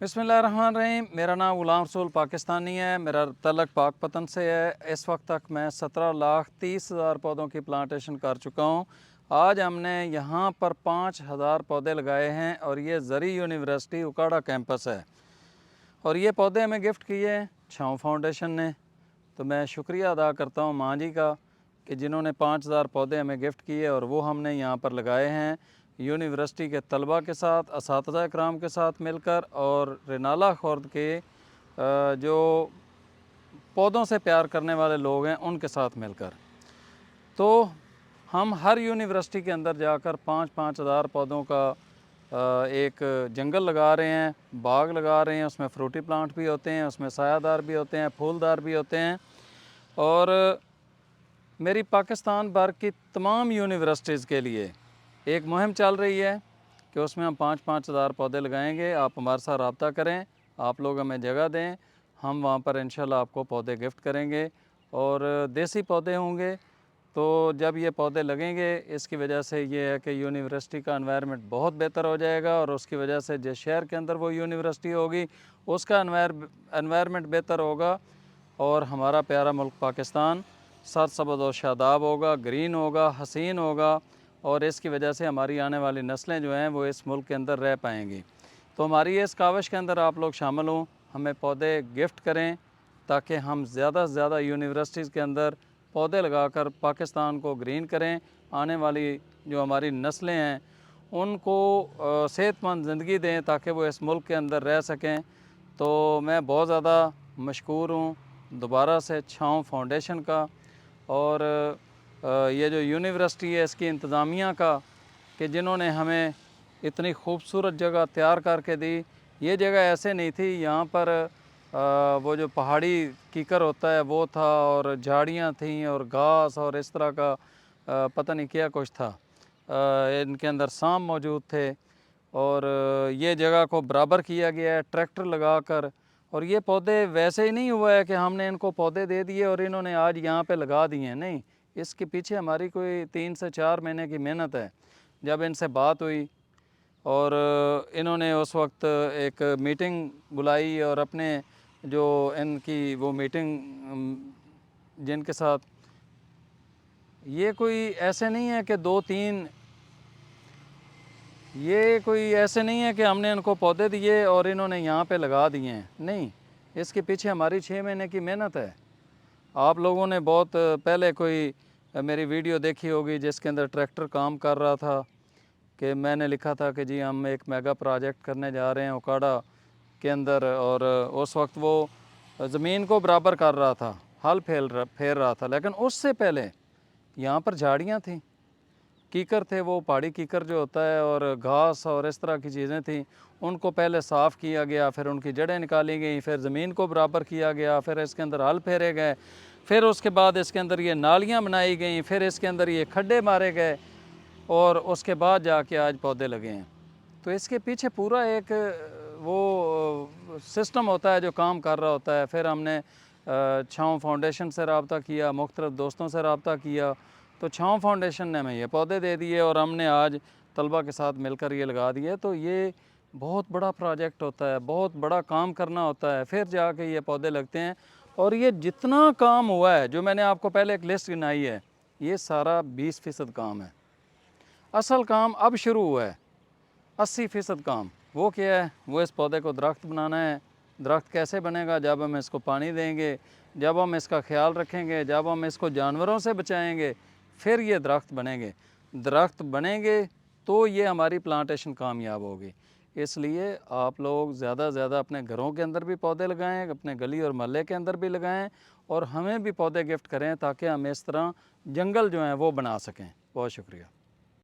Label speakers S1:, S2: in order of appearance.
S1: बिस्मिल्लाहिर्रहमानिर्रहीम। मेरा नाम ग़ुलाम रसूल पाकिस्तानी है। मेरा तल्लक पाक पतन से है। इस वक्त तक मैं 17,30,000 पौधों की प्लांटेशन कर चुका हूँ। आज हमने यहाँ पर 5,000 पौधे लगाए हैं और ये ज़री यूनिवर्सिटी उकाड़ा कैंपस है और ये पौधे हमें गिफ्ट किए हैं छाँव फाउंडेशन ने। तो मैं शुक्रिया अदा करता हूँ माँ जी का कि जिन्होंने 5,000 पौधे हमें गिफ्ट किए और वो हमने यहाँ पर लगाए हैं यूनिवर्सिटी के तलबा के साथ, असातिज़ा इकराम के साथ मिलकर और रेनाला खुर्द के जो पौधों से प्यार करने वाले लोग हैं उनके साथ मिलकर। तो हम हर यूनिवर्सिटी के अंदर जाकर 5-5 हज़ार पौधों का एक जंगल लगा रहे हैं, बाग लगा रहे हैं। उसमें फ्रूटी प्लांट भी होते हैं, उसमें सायादार भी होते हैं, फूलदार भी होते हैं। और मेरी पाकिस्तान भर की तमाम यूनिवर्सिटीज़ के लिए एक मुहिम चल रही है कि उसमें हम 5-5 हज़ार पौधे लगाएंगे। आप हमारे साथ रब्ता करें, आप लोग हमें जगह दें, हम वहाँ पर इंशाल्लाह आपको पौधे गिफ्ट करेंगे। और देसी पौधे होंगे तो जब ये पौधे लगेंगे इसकी वजह से ये है कि यूनिवर्सिटी का एनवायरनमेंट बहुत बेहतर हो जाएगा और उसकी वजह से जिस शहर के अंदर वो यूनिवर्सिटी होगी उसका एनवायरनमेंट बेहतर होगा और हमारा प्यारा मुल्क पाकिस्तान सरसब्ज़ और शादाब होगा, ग्रीन होगा, हसीन होगा और इसकी वजह से हमारी आने वाली नस्लें जो हैं वो इस मुल्क के अंदर रह पाएंगी। तो हमारी इस काविश के अंदर आप लोग शामिल हों, हमें पौधे गिफ्ट करें ताकि हम ज़्यादा से ज़्यादा यूनिवर्सिटीज़ के अंदर पौधे लगाकर पाकिस्तान को ग्रीन करें। आने वाली जो हमारी नस्लें हैं उनको सेहतमंद ज़िंदगी दें ताकि वो इस मुल्क के अंदर रह सकें। तो मैं बहुत ज़्यादा मशकूर हूँ दोबारा से छाँव फाउंडेशन का और ये जो यूनिवर्सिटी है इसकी इंतज़ामिया का कि जिन्होंने हमें इतनी खूबसूरत जगह तैयार करके दी। ये जगह ऐसे नहीं थी, यहाँ पर वो जो पहाड़ी कीकर होता है वो था और झाड़ियाँ थीं और घास और इस तरह का पता नहीं क्या कुछ था। इनके अंदर सांप मौजूद थे और ये जगह को बराबर किया गया है ट्रैक्टर लगाकर। और ये पौधे वैसे ही नहीं हुआ है कि हमने इनको पौधे दे दिए और इन्होंने आज यहाँ पे लगा दिए हैं, नहीं, इसके पीछे हमारी कोई 3 से 4 महीने की मेहनत है। जब इनसे बात हुई और इन्होंने उस वक्त एक मीटिंग बुलाई और अपने जो इनकी वो मीटिंग जिनके साथ ये कोई ऐसे नहीं है कि 2-3 ये कोई ऐसे नहीं है कि हमने इनको पौधे दिए और इन्होंने यहाँ पे लगा दिए हैं, नहीं, इसके पीछे हमारी 6 महीने की मेहनत है। आप लोगों ने बहुत पहले कोई मेरी वीडियो देखी होगी जिसके अंदर ट्रैक्टर काम कर रहा था कि मैंने लिखा था कि जी हम एक मेगा प्रोजेक्ट करने जा रहे हैं उकाड़ा के अंदर। और उस वक्त वो ज़मीन को बराबर कर रहा था, हल फेर रहा था, लेकिन उससे पहले यहाँ पर झाड़ियाँ थीं, कीकर थे, वो पहाड़ी कीकर जो होता है और घास और इस तरह की चीज़ें थीं। उनको पहले साफ़ किया गया, फिर उनकी जड़ें निकाली गई, फिर ज़मीन को बराबर किया गया, फिर इसके अंदर हल फेरे गए, फिर उसके बाद इसके अंदर ये नालियाँ बनाई गई, फिर इसके अंदर ये खड्डे मारे गए और उसके बाद जाके आज पौधे लगे हैं। तो इसके पीछे पूरा एक वो सिस्टम होता है जो काम कर रहा होता है। फिर हमने छाँव फाउंडेशन से रब्ता किया, मुख्तलिफ़ दोस्तों से रब्ता किया, तो छाँव फाउंडेशन ने हमें ये पौधे दे दिए और हमने आज तलबा के साथ मिलकर ये लगा दिए। तो ये बहुत बड़ा प्रोजेक्ट होता है, बहुत बड़ा काम करना होता है, फिर जाके ये पौधे लगते हैं। और ये जितना काम हुआ है जो मैंने आपको पहले एक लिस्ट गिनाई है, ये सारा 20% काम है। असल काम अब शुरू हुआ है, 80% काम वो क्या है, वो इस पौधे को दरख्त बनाना है। दरख्त कैसे बनेगा? जब हम इसको पानी देंगे, जब हम इसका ख्याल रखेंगे, जब हम इसको जानवरों से बचाएंगे, फिर ये दरख्त बनेंगे। दरख्त बनेंगे तो ये हमारी प्लांटेशन कामयाब होगी। इसलिए आप लोग ज़्यादा से ज़्यादा अपने घरों के अंदर भी पौधे लगाएं, अपने गली और महल्ले के अंदर भी लगाएं और हमें भी पौधे गिफ्ट करें ताकि हम इस तरह जंगल जो हैं वो बना सकें। बहुत शुक्रिया।